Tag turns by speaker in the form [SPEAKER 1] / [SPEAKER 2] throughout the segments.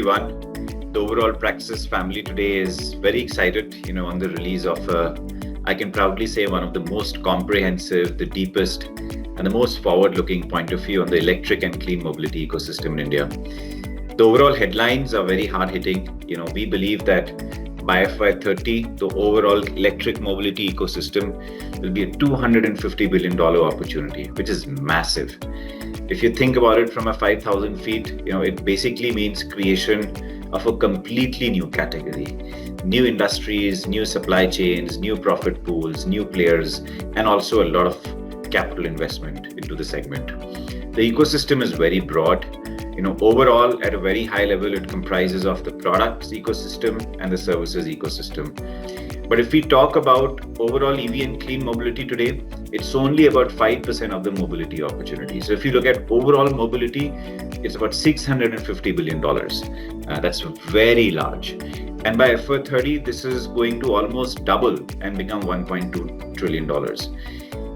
[SPEAKER 1] everyone. The overall Praxis family today is very excited, on the release of, I can proudly say, one of the most comprehensive, the deepest, and the most forward-looking point of view on the electric and clean mobility ecosystem in India. The overall headlines are very hard-hitting. We believe that by FY30, the overall electric mobility ecosystem will be a $250 billion opportunity, which is massive. If you think about it from a 5,000 feet, it basically means creation of a completely new category. New industries, new supply chains, new profit pools, new players, and also a lot of capital investment into the segment. The ecosystem is very broad. Overall, at a very high level, it comprises of the products ecosystem and the services ecosystem. But if we talk about overall EV and clean mobility today, it's only about 5% of the mobility opportunity. So if you look at overall mobility, it's about $650 billion. That's very large. And by FY30, this is going to almost double and become $1.2 trillion.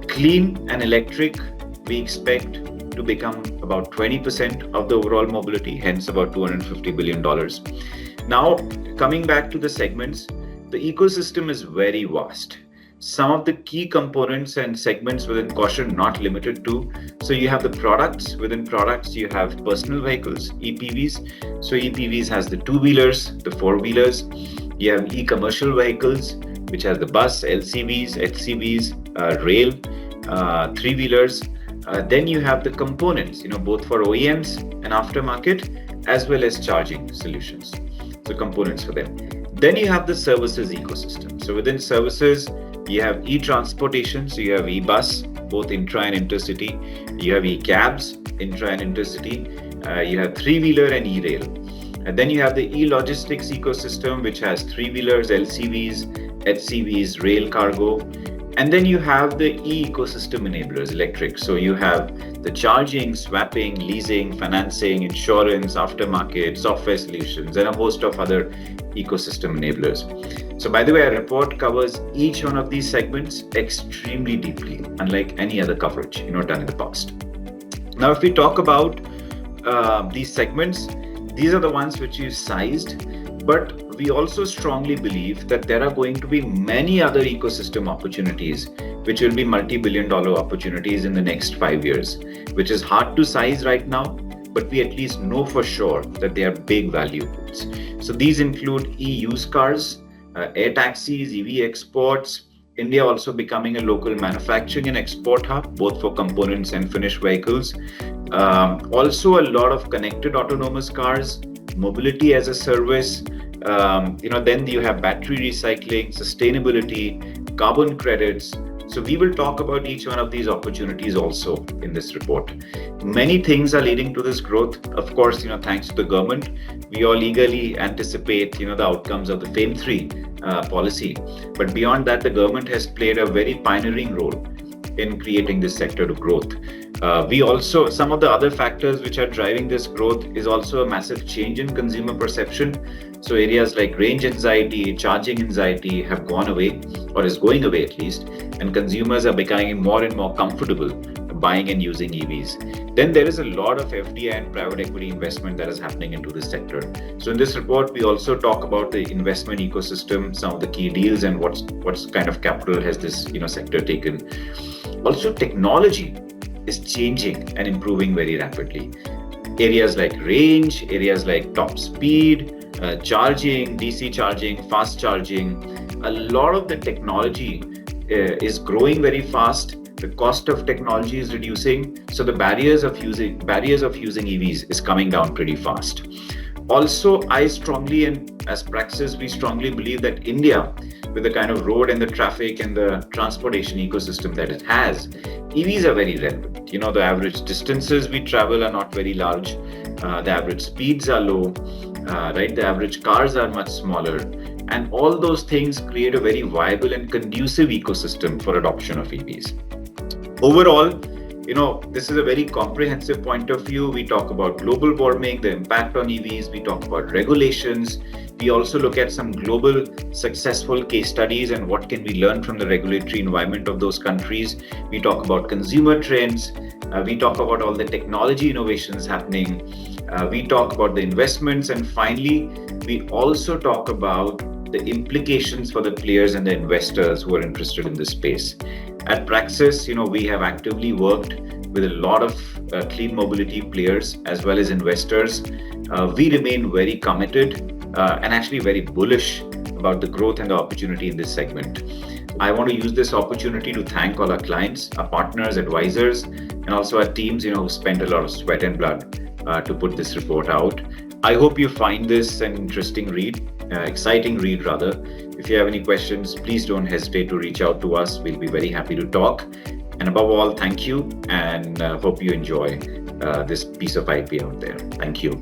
[SPEAKER 1] Clean and electric, we expect to become about 20% of the overall mobility, hence about $250 billion. Now, coming back to the segments, the ecosystem is very vast. Some of the key components and segments within caution not limited to. So you have the products. Within products, you have personal vehicles, EPVs. So EPVs has the two-wheelers, the four-wheelers. You have e-commercial vehicles, which has the bus, LCVs, HCVs, rail, three-wheelers. Then you have the components, both for OEMs and aftermarket, as well as charging solutions. So components for them. Then you have the services ecosystem. So within services, you have e-transportation. So you have e-bus, both intra and intercity. You have e-cabs, intra and intercity. You have three-wheeler and e-rail. And then you have the e-logistics ecosystem, which has three-wheelers, LCVs, HCVs, rail cargo. And then you have the e-ecosystem enablers, electric. So you have the charging, swapping, leasing, financing, insurance, aftermarket, software solutions, and a host of other ecosystem enablers. So by the way, our report covers each one of these segments extremely deeply, unlike any other coverage, done in the past. Now, if we talk about these segments, these are the ones which you sized, but we also strongly believe that there are going to be many other ecosystem opportunities, which will be multi-billion-dollar opportunities in the next 5 years, which is hard to size right now, but we at least know for sure that they are big value pools. So these include e-used cars, air taxis, EV exports, India also becoming a local manufacturing and export hub, both for components and finished vehicles. Also a lot of connected autonomous cars, mobility as a service. Then you have battery recycling, sustainability, carbon credits. So we will talk about each one of these opportunities also in this report. Many things are leading to this growth. Of course, thanks to the government, we all eagerly anticipate, the outcomes of the FAME 3 policy. But beyond that, the government has played a very pioneering role in creating this sector to growth. Some of the other factors which are driving this growth is also a massive change in consumer perception. So areas like range anxiety, charging anxiety have gone away, or is going away at least, and consumers are becoming more and more comfortable buying and using EVs. Then there is a lot of FDI and private equity investment that is happening into this sector. So in this report, we also talk about the investment ecosystem, some of the key deals, and what kind of capital has this sector taken. Also, technology is changing and improving very rapidly. Areas like range, areas like top speed, charging, DC charging, fast charging, a lot of the technology is growing very fast. The cost of technology is reducing, so the barriers of using EVs is coming down pretty fast. Also, I strongly, and as Praxis, we strongly believe that India, with the kind of road and the traffic and the transportation ecosystem that it has, EVs are very relevant. The average distances we travel are not very large. The average speeds are low, right? The average cars are much smaller. And all those things create a very viable and conducive ecosystem for adoption of EVs. Overall, this is a very comprehensive point of view. We talk about global warming, the impact on EVs. We talk about regulations. We also look at some global successful case studies and what can we learn from the regulatory environment of those countries. We talk about consumer trends, We talk about all the technology innovations happening. We talk about the investments, and finally, we also talk about the implications for the players and the investors who are interested in this space. At Praxis, we have actively worked with a lot of clean mobility players as well as investors. We remain very committed and actually very bullish about the growth and the opportunity in this segment. I want to use this opportunity to thank all our clients, our partners, advisors, and also our teams, who spent a lot of sweat and blood to put this report out. I hope you find this an interesting read, exciting read rather. If you have any questions, please don't hesitate to reach out to us. We'll be very happy to talk. And above all, thank you, and hope you enjoy this piece of IP out there. Thank you.